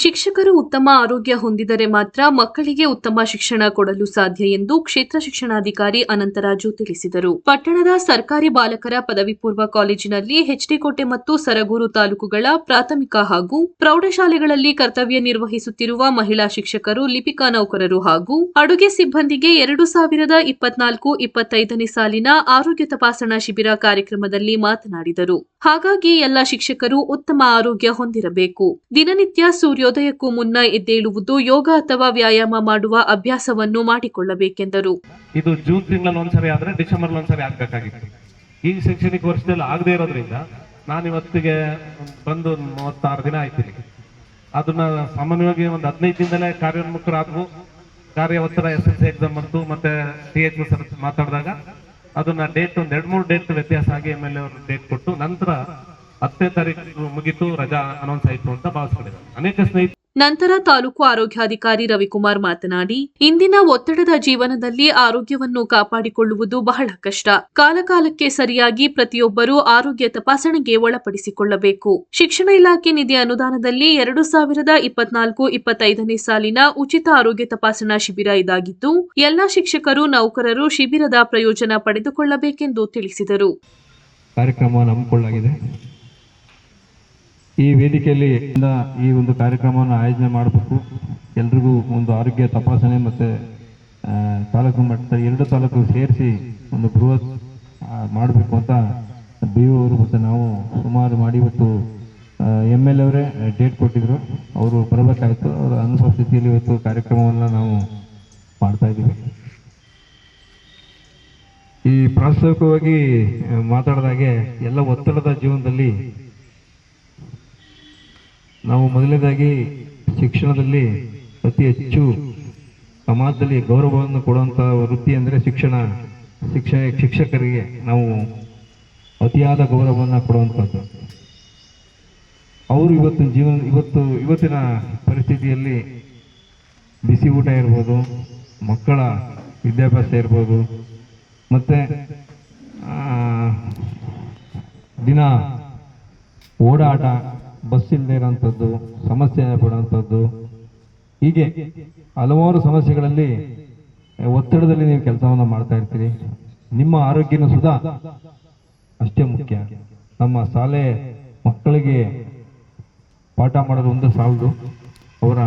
ಶಿಕ್ಷಕರು ಉತ್ತಮ ಆರೋಗ್ಯ ಹೊಂದಿದರೆ ಮಾತ್ರ ಮಕ್ಕಳಿಗೆ ಉತ್ತಮ ಶಿಕ್ಷಣ ಕೊಡಲು ಸಾಧ್ಯ ಎಂದು ಕ್ಷೇತ್ರ ಶಿಕ್ಷಣಾಧಿಕಾರಿ ಅನಂತರಾಜು ತಿಳಿಸಿದರು. ಪಟ್ಟಣದ ಸರ್ಕಾರಿ ಬಾಲಕರ ಪದವಿ ಪೂರ್ವ ಕಾಲೇಜಿನಲ್ಲಿ ಎಚ್ಡಿಕೋಟೆ ಮತ್ತು ಸರಗೂರು ತಾಲೂಕುಗಳ ಪ್ರಾಥಮಿಕ ಹಾಗೂ ಪ್ರೌಢಶಾಲೆಗಳಲ್ಲಿ ಕರ್ತವ್ಯ ನಿರ್ವಹಿಸುತ್ತಿರುವ ಮಹಿಳಾ ಶಿಕ್ಷಕರು, ಲಿಪಿಕಾ ನೌಕರರು ಹಾಗೂ ಅಡುಗೆ ಸಿಬ್ಬಂದಿಗೆ 2024-25ನೇ ಸಾಲಿನ ಆರೋಗ್ಯ ತಪಾಸಣಾ ಶಿಬಿರ ಕಾರ್ಯಕ್ರಮದಲ್ಲಿ ಮಾತನಾಡಿದರು. ಹಾಗಾಗಿ ಎಲ್ಲ ಶಿಕ್ಷಕರು ಉತ್ತಮ ಆರೋಗ್ಯ ಹೊಂದಿರಬೇಕು. ದಿನನಿತ್ಯ ಸೂರ್ಯೋದಯಕ್ಕೂ ಮುನ್ನ ಎದ್ದೇಳುವುದು, ಯೋಗ ಅಥವಾ ವ್ಯಾಯಾಮ ಮಾಡುವ ಅಭ್ಯಾಸವನ್ನು ಮಾಡಿಕೊಳ್ಳಬೇಕೆಂದರು. ಇದು ಜೂನ್ ತಿಂಗಳಲ್ಲಿ ಒಂದ್ಸರಿ ಆದ್ರೆ ಡಿಸೆಂಬರ್ ಒಂದ್ಸರಿ ಆಗ್ಬೇಕಾಗಿತ್ತು. ಈ ಶೈಕ್ಷಣಿಕ ವರ್ಷದಲ್ಲಿ ಆಗದೆ ಇರೋದ್ರಿಂದ ನಾನು ಇವತ್ತಿಗೆ ಬಂದು 36 ದಿನ ಆಯ್ತೀನಿ. ಅದನ್ನ ಸಾಮಾನ್ಯವಾಗಿ ಒಂದು 15 ದಿನದಲ್ಲೇ ಕಾರ್ಯೋನ್ಮುಖರಾದ್ವು. ಕಾರ್ಯ ಒತ್ತಡ SSLC ಎಕ್ಸಾಮ್ ಬಂತು, ಮತ್ತೆ TH ಸರ್ ಮಾತಾಡಿದಾಗ ಅದನ್ನ ಡೇಟ್ ಒಂದು 2-3 ಡೇಟ್ ವ್ಯತ್ಯಾಸ ಆಗಿ MLA ಅವರು ಡೇಟ್ ಕೊಟ್ಟು ನಂತರ 10ನೇ ತಾರೀಕು ಮುಗಿತು, ರಜಾ ಅನೌನ್ಸ್ ಆಯ್ತು ಅಂತ ಭಾವಿಸ್ಕೊಂಡಿದ್ದಾರೆ ಅನೇಕ ಸ್ನೇಹಿತರು. ನಂತರ ತಾಲೂಕು ಆರೋಗ್ಯಾಧಿಕಾರಿ ರವಿಕುಮಾರ್ ಮಾತನಾಡಿ, ಇಂದಿನ ಒತ್ತಡದ ಜೀವನದಲ್ಲಿ ಆರೋಗ್ಯವನ್ನು ಕಾಪಾಡಿಕೊಳ್ಳುವುದು ಬಹಳ ಕಷ್ಟ. ಕಾಲಕಾಲಕ್ಕೆ ಸರಿಯಾಗಿ ಪ್ರತಿಯೊಬ್ಬರೂ ಆರೋಗ್ಯ ತಪಾಸಣೆಗೆ ಒಳಪಡಿಸಿಕೊಳ್ಳಬೇಕು. ಶಿಕ್ಷಣ ಇಲಾಖೆ ನಿಧಿ ಅನುದಾನದಲ್ಲಿ 2024-25ನೇ ಸಾಲಿನ ಉಚಿತ ಆರೋಗ್ಯ ತಪಾಸಣಾ ಶಿಬಿರ ಇದಾಗಿದ್ದು, ಎಲ್ಲಾ ಶಿಕ್ಷಕರು, ನೌಕರರು ಶಿಬಿರದ ಪ್ರಯೋಜನ ಪಡೆದುಕೊಳ್ಳಬೇಕೆಂದು ತಿಳಿಸಿದರು. ಕಾರ್ಯಕ್ರಮವನ್ನು ಹಮ್ಮಿಕೊಳ್ಳಲಾಗಿದೆ. ಈ ವೇದಿಕೆಯಲ್ಲಿ ಈ ಒಂದು ಕಾರ್ಯಕ್ರಮವನ್ನು ಆಯೋಜನೆ ಮಾಡಬೇಕು. ಎಲ್ರಿಗೂ ಒಂದು ಆರೋಗ್ಯ ತಪಾಸಣೆ ಮತ್ತು ತಾಲೂಕು ಮಟ್ಟದ 2 ತಾಲೂಕು ಸೇರಿಸಿ ಒಂದು ಬೃಹತ್ ಮಾಡಬೇಕು ಅಂತ BO ಅವರು ಮತ್ತು ನಾವು ಸುಮಾರು ಮಾಡಿ ಇವತ್ತು MLA ಅವರೇ ಡೇಟ್ ಕೊಟ್ಟಿದ್ರು. ಅವರು ಬರಬೇಕಾಯಿತು. ಅವರ ಅನುಪಸ್ಥಿತಿಯಲ್ಲಿ ಇವತ್ತು ಕಾರ್ಯಕ್ರಮವನ್ನು ನಾವು ಮಾಡ್ತಾ ಇದ್ದೀವಿ. ಈ ಪ್ರಾಸ್ತಾವಿಕವಾಗಿ ಮಾತಾಡಿದಾಗೆ ಎಲ್ಲ ಒತ್ತಡದ ಜೀವನದಲ್ಲಿ ನಾವು ಮೊದಲನೇದಾಗಿ ಶಿಕ್ಷಣದಲ್ಲಿ ಅತಿ ಹೆಚ್ಚು ಸಮಾಜದಲ್ಲಿ ಗೌರವವನ್ನು ಕೊಡುವಂಥ ವೃತ್ತಿ ಅಂದರೆ ಶಿಕ್ಷಕರಿಗೆ ನಾವು ಅತಿಯಾದ ಗೌರವವನ್ನು ಕೊಡುವಂಥದ್ದು. ಅವರು ಇವತ್ತಿನ ಪರಿಸ್ಥಿತಿಯಲ್ಲಿ ಬಿಸಿ ಊಟ ಇರ್ಬೋದು, ಮಕ್ಕಳ ವಿದ್ಯಾಭ್ಯಾಸ ಇರ್ಬೋದು, ಮತ್ತು ದಿನ ಓಡಾಟ, ಬಸ್ ಇಲ್ಲದೆ ಇರೋಂಥದ್ದು, ಸಮಸ್ಯೆ ಪಡುವಂಥದ್ದು, ಹೀಗೆ ಹಲವಾರು ಸಮಸ್ಯೆಗಳಲ್ಲಿ ಒತ್ತಡದಲ್ಲಿ ನೀವು ಕೆಲಸವನ್ನು ಮಾಡ್ತಾ ಇರ್ತೀರಿ. ನಿಮ್ಮ ಆರೋಗ್ಯನೂ ಸುಧಾ ಅಷ್ಟೇ ಮುಖ್ಯ. ನಮ್ಮ ಶಾಲೆ ಮಕ್ಕಳಿಗೆ ಪಾಠ ಮಾಡೋದು ಒಂದು ಸಾಲದು, ಅವರ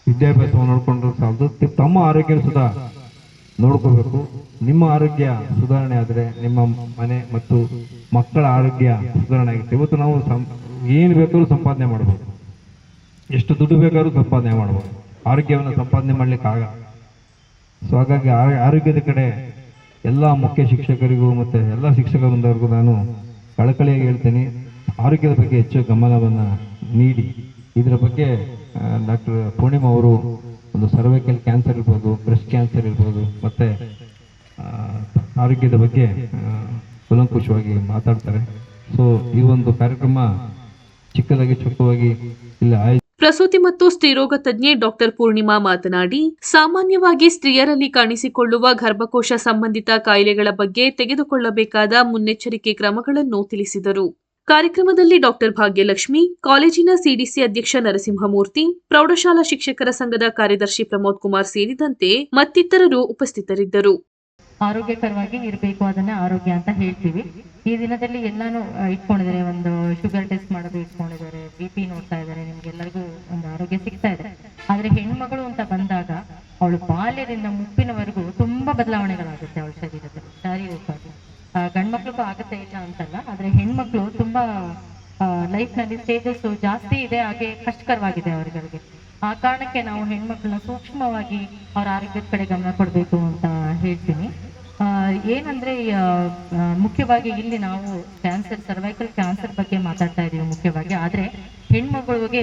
ವಿದ್ಯಾಭ್ಯಾಸವನ್ನು ನೋಡಿಕೊಂಡ್ರು ಸಾಲದು, ತಮ್ಮ ಆರೋಗ್ಯನೂ ಸುಧಾ ನೋಡ್ಕೋಬೇಕು. ನಿಮ್ಮ ಆರೋಗ್ಯ ಸುಧಾರಣೆ ಆದರೆ ನಿಮ್ಮ ಮನೆ ಮತ್ತು ಮಕ್ಕಳ ಆರೋಗ್ಯ ಸುಧಾರಣೆ ಆಗುತ್ತೆ. ಇವತ್ತು ನಾವು ಏನು ಬೇಕಾದ್ರೂ ಸಂಪಾದನೆ ಮಾಡ್ಬೋದು, ಎಷ್ಟು ದುಡ್ಡು ಬೇಕಾದ್ರೂ ಸಂಪಾದನೆ ಮಾಡ್ಬೋದು, ಆರೋಗ್ಯವನ್ನು ಸಂಪಾದನೆ ಮಾಡ್ಲಿಕ್ಕೆ ಆಗಲ್ಲ. ಸೊ ಹಾಗಾಗಿ ಆರೋಗ್ಯದ ಕಡೆ ಎಲ್ಲ ಮುಖ್ಯ ಶಿಕ್ಷಕರಿಗೂ ಮತ್ತು ಎಲ್ಲ ಶಿಕ್ಷಕರವರೆಗೂ ನಾನು ಕಳಕಳಿಯಾಗಿ ಹೇಳ್ತೀನಿ, ಆರೋಗ್ಯದ ಬಗ್ಗೆ ಹೆಚ್ಚು ಗಮನವನ್ನು ನೀಡಿ. ಇದರ ಬಗ್ಗೆ ಡಾಕ್ಟರ್ ಪೂರ್ಣಿಮಾ ಅವರು ಒಂದು ಸರ್ವೈಕಲ್ ಕ್ಯಾನ್ಸರ್ ಇರ್ಬೋದು, ಬ್ರೆಸ್ಟ್ ಕ್ಯಾನ್ಸರ್ ಇರ್ಬೋದು, ಮತ್ತು ಆರೋಗ್ಯದ ಬಗ್ಗೆ ಕೂಲಂಕುಷವಾಗಿ ಮಾತಾಡ್ತಾರೆ. ಸೊ ಈ ಒಂದು ಕಾರ್ಯಕ್ರಮ ಚೊಕ್ಕವಾಗಿ ಇಲ್ಲಿ ಪ್ರಸೂತಿ ಮತ್ತು ಸ್ತ್ರೀರೋಗ ತಜ್ಞೆ ಡಾಕ್ಟರ್ ಪೂರ್ಣಿಮಾ ಮಾತನಾಡಿ, ಸಾಮಾನ್ಯವಾಗಿ ಸ್ತ್ರೀಯರಲ್ಲಿ ಕಾಣಿಸಿಕೊಳ್ಳುವ ಗರ್ಭಕೋಶ ಸಂಬಂಧಿತ ಕಾಯಿಲೆಗಳ ಬಗ್ಗೆ ತೆಗೆದುಕೊಳ್ಳಬೇಕಾದ ಮುನ್ನೆಚ್ಚರಿಕೆ ಕ್ರಮಗಳನ್ನು ತಿಳಿಸಿದರು. ಕಾರ್ಯಕ್ರಮದಲ್ಲಿ ಡಾಕ್ಟರ್ ಭಾಗ್ಯಲಕ್ಷ್ಮಿ, ಕಾಲೇಜಿನ CDC ಅಧ್ಯಕ್ಷ ನರಸಿಂಹಮೂರ್ತಿ, ಪ್ರೌಢಶಾಲಾ ಶಿಕ್ಷಕರ ಸಂಘದ ಕಾರ್ಯದರ್ಶಿ ಪ್ರಮೋದ್ ಕುಮಾರ್ ಸೇರಿದಂತೆ ಮತ್ತಿತರರು ಉಪಸ್ಥಿತರಿದ್ದರು. ಆರೋಗ್ಯಕರವಾಗಿ ಇರಬೇಕು, ಅದನ್ನ ಆರೋಗ್ಯ ಅಂತ ಹೇಳ್ತೀವಿ. ಈ ದಿನದಲ್ಲಿ ಎಲ್ಲಾನು ಇಟ್ಕೊಂಡಿದ್ದಾರೆ, ಒಂದು ಶುಗರ್ ಟೆಸ್ಟ್ ಮಾಡೋದು ಇಟ್ಕೊಂಡಿದ್ದಾರೆ, BP ನೋಡ್ತಾ ಇದ್ದಾರೆ, ನಿಮ್ಗೆಲ್ಲರಿಗೂ ಒಂದು ಆರೋಗ್ಯ ಸಿಗ್ತಾ ಇದೆ. ಆದ್ರೆ ಹೆಣ್ಮಗಳು ಅಂತ ಬಂದಾಗ ಅವಳು ಬಾಲ್ಯದಿಂದ ಮುಪ್ಪಿನವರೆಗೂ ತುಂಬಾ ಬದಲಾವಣೆಗಳಾಗುತ್ತೆ ಅವಳ ಶರೀರದಲ್ಲಿ, ಶಾರೀರಿಕವಾಗಿ. ಗಂಡ್ಮಕ್ಳಿಗೂ ಆಗತ್ತೆ ಇಲ್ಲ ಅಂತಲ್ಲ, ಆದ್ರೆ ಹೆಣ್ಮಕ್ಳು ತುಂಬಾ ಲೈಫ್ ನಲ್ಲಿ ಸ್ಟೇಜಸ್ ಜಾಸ್ತಿ ಇದೆ, ಹಾಗೆ ಕಷ್ಟಕರವಾಗಿದೆ ಅವರಿಗೆ. ಆ ಕಾರಣಕ್ಕೆ ನಾವು ಹೆಣ್ಮಕ್ಳನ್ನ ಸೂಕ್ಷ್ಮವಾಗಿ ಅವರ ಆರೋಗ್ಯದ ಕಡೆ ಗಮನ ಕೊಡಬೇಕು ಅಂತ ಹೇಳ್ತೀನಿ. ಏನಂದ್ರೆ ಮುಖ್ಯವಾಗಿ ಇಲ್ಲಿ ನಾವು ಕ್ಯಾನ್ಸರ್, ಸರ್ವೈಕಲ್ ಕ್ಯಾನ್ಸರ್ ಬಗ್ಗೆ ಮಾತಾಡ್ತಾ ಇದೀವಿ ಮುಖ್ಯವಾಗಿ. ಆದ್ರೆ ಹೆಣ್ಮಗಳಿಗೆ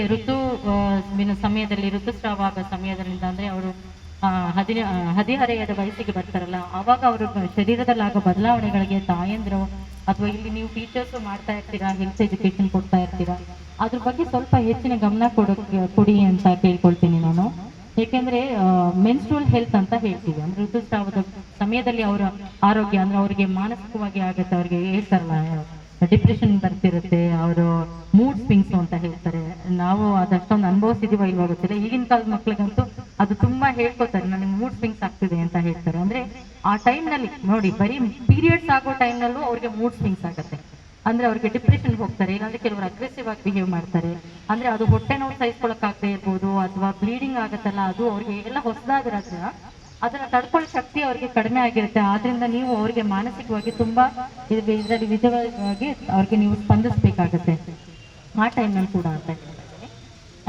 ಸಮಯದಲ್ಲಿ ಋತುಸ್ರಾವ ಆಗೋ ಸಮಯದಿಂದ, ಅಂದ್ರೆ ಅವರು ಹದಿಹರೆಯದ ವಯಸ್ಸಿಗೆ ಬರ್ತಾರಲ್ಲ, ಅವಾಗ ಅವರು ಶರೀರದಲ್ಲಿ ಆಗೋ ಬದಲಾವಣೆಗಳಿಗೆ ತಾಯಂದ್ರು ಅಥವಾ ಇಲ್ಲಿ ನೀವು ಟೀಚರ್ಸ್ ಮಾಡ್ತಾ ಇರ್ತೀರಾ, ಹೆಲ್ತ್ ಎಜುಕೇಶನ್ ಕೊಡ್ತಾ ಇರ್ತೀರಾ, ಅದ್ರ ಬಗ್ಗೆ ಸ್ವಲ್ಪ ಹೆಚ್ಚಿನ ಗಮನ ಕೊಡಿ ಅಂತ ಕೇಳ್ಕೊಳ್ತೀನಿ ನಾನು. ಏಕೆಂದ್ರೆ ಮೆನ್ಸ್ಟ್ರುವಲ್ ಹೆಲ್ತ್ ಅಂತ ಹೇಳ್ತೀವಿ, ಅಂದ್ರೆ ಋತುಸ್ರಾವದ ಸಮಯದಲ್ಲಿ ಅವರ ಆರೋಗ್ಯ, ಅಂದ್ರೆ ಅವರಿಗೆ ಮಾನಸಿಕವಾಗಿ ಆಗುತ್ತೆ, ಅವ್ರಿಗೆ ಹೇಳ್ತಾರಲ್ಲ ಡಿಪ್ರೆಷನ್ ಬರ್ತಿರುತ್ತೆ, ಅವರು ಮೂಡ್ ಸ್ವಿಂಗ್ಸ್ ಅಂತ ಹೇಳ್ತಾರೆ. ನಾವು ಅದಷ್ಟೊಂದು ಅನುಭವಿಸಿದೀವ ಇಲ್ವಾ ಗೊತ್ತಿಲ್ಲ, ಈಗಿನ ಕಾಲದ ಮಕ್ಳಿಗಂತೂ ಅದು ತುಂಬಾ ಹೇಳ್ಕೊತಾರೆ, ನನಗೆ ಮೂಡ್ ಸ್ವಿಂಗ್ಸ್ ಆಗ್ತಿದೆ ಅಂತ ಹೇಳ್ತಾರೆ. ಅಂದ್ರೆ ಆ ಟೈಮ್ನಲ್ಲಿ ನೋಡಿ, ಬರೀ ಪೀರಿಯಡ್ಸ್ ಆಗೋ ಟೈಮ್ನಲ್ಲೂ ಅವ್ರಿಗೆ ಮೂಡ್ ಸ್ವಿಂಗ್ಸ್ ಆಗುತ್ತೆ. ಅಂದ್ರೆ ಅವ್ರಿಗೆ ಡಿಪ್ರೆಷನ್ ಹೋಗ್ತಾರೆ, ಇಲ್ಲಾಂದ್ರೆ ಕೆಲವರು ಅಗ್ರೆಸಿವ್ ಆಗಿ ಬಿಹೇವ್ ಮಾಡ್ತಾರೆ. ಅಂದ್ರೆ ಅದು ಹೊಟ್ಟೆ ನೋವು ಸಹಿಸ್ಕೊಳಕ್ಕಾಗದೆ ಇರ್ಬೋದು, ಅಥವಾ ಬ್ಲೀಡಿಂಗ್ ಆಗತ್ತಲ್ಲ, ಅದು ಅವ್ರಿಗೆ ಎಲ್ಲ ಹೊಸದಾಗಿರೋದ್ರ ಅದನ್ನ ತಡ್ಕೊಳ್ಳೋ ಶಕ್ತಿ ಅವ್ರಿಗೆ ಕಡಿಮೆ ಆಗಿರುತ್ತೆ. ಆದ್ರಿಂದ ನೀವು ಅವ್ರಿಗೆ ಮಾನಸಿಕವಾಗಿ ತುಂಬಾ ಇದರಲ್ಲಿ ವಿಧವಾಗಿ ಅವ್ರಿಗೆ ನೀವು ಸ್ಪಂದಿಸ್ಬೇಕಾಗತ್ತೆ ಆ ಟೈಮ್ನಲ್ಲಿ ಕೂಡ ಅಂತ.